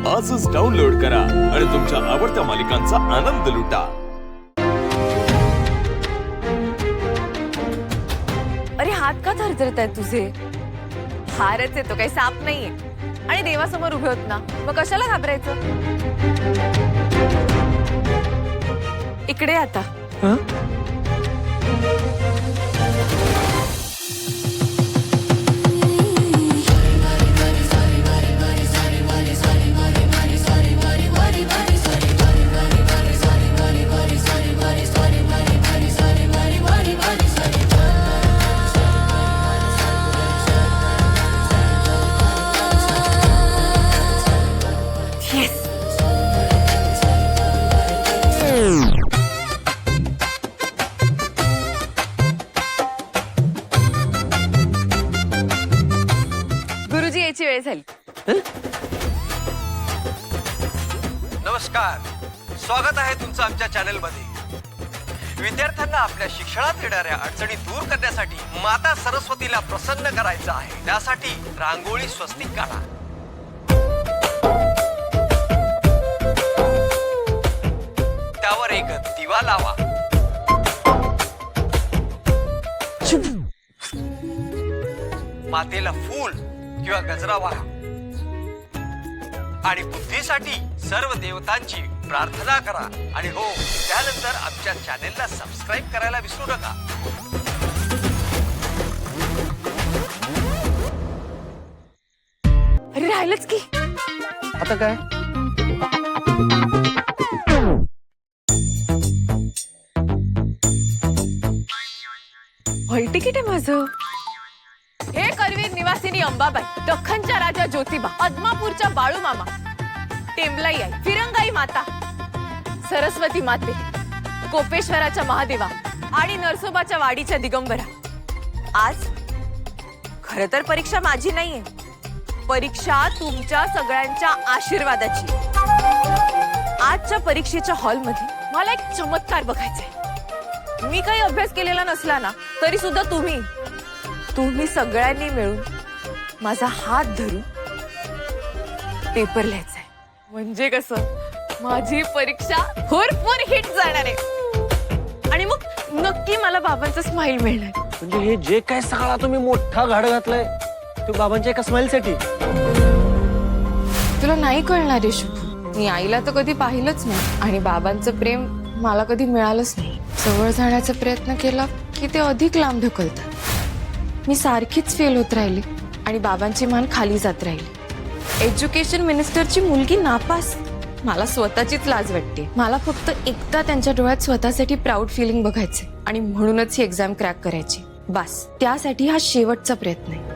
आजच डाउनलोड करा आणि तुमच्या आवडत्या मालिकांचा आनंद लुटा। अरे हात का थरथरत आहेत तुझे? हारच येतो, काही साप नाहीये आणि देवासमोर उभे होत ना, मग कशाला घाबरायचं? इकडे आता गुरुजी याची वेळ झाली। नमस्कार, स्वागत आहे तुमचं आमच्या चॅनल मध्ये। विद्यार्थ्यांना आपल्या शिक्षणात येणाऱ्या अडचणी दूर करण्यासाठी माता सरस्वतीला प्रसन्न करायचं आहे। त्यासाठी रांगोळी स्वस्तिक काढा, त्यावर एक दिवा लावा, मातेला फूल किंवा गजरा वाहा आणि बुद्धीसाठी सर्व देवतांची प्रार्थना करा। आणि हो, त्यानंतर आमच्या चॅनेलला सबस्क्राइब करायला विसरू नका। अरे राहिलंच की आता काय? हॉल तिकीट आहे माझं। हे करवीर निवासिनी अंबाबाई, दख्खनच्या राजा ज्योतिबा, अदमापूरच्या बाळू मामा, टेंबलाई आई, फिरंगाई माता, सरस्वती माते, कोपेश्वराच्या महादेवा आणि नरसोबाच्या वाडीच्या दिगंबरा। आज खरं तर परीक्षा माझी नाहीये, परीक्षा तुमच्या सगळ्यांच्या आशीर्वादाची। आजच्या परीक्षेच्या हॉलमध्ये मला एक चमत्कार बघायचाय। मी काही अभ्यास केलेला नसला ना तरी सुद्धा तुम्ही सगळ्यांनी मिळून माझा हात धरून पेपर लिहायचाय। म्हणजे कसं माझी परीक्षा भरपूर हिट जाणार आहे आणि मग नक्की मला बाबांचा स्माइल मिळणार। म्हणजे हे जे काय सगळा तुम्ही मोठा घाट घातलाय तो बाबांच्या एका स्माइल साठी? तुला नाही कळणार आहे शुभू, मी आईला तर कधी पाहिलंच नाही आणि बाबांचं प्रेम मला कधी मिळालंच नाही। जवळ जाण्याचा प्रयत्न केला की ते अधिक लांब ढकलतात। मी सारखीच फेल होत राहिली आणि बाबांची मान खाली जात राहिली। एज्युकेशन मिनिस्टरची मुलगी नापास, मला स्वतःचीच लाज वाटते। मला फक्त एकदा त्यांच्या डोळ्यात स्वतःसाठी प्राऊड फिलिंग बघायचे आणि म्हणूनच ही एक्झाम क्रॅक करायची। बस त्यासाठी हा शेवटचा प्रयत्न आहे।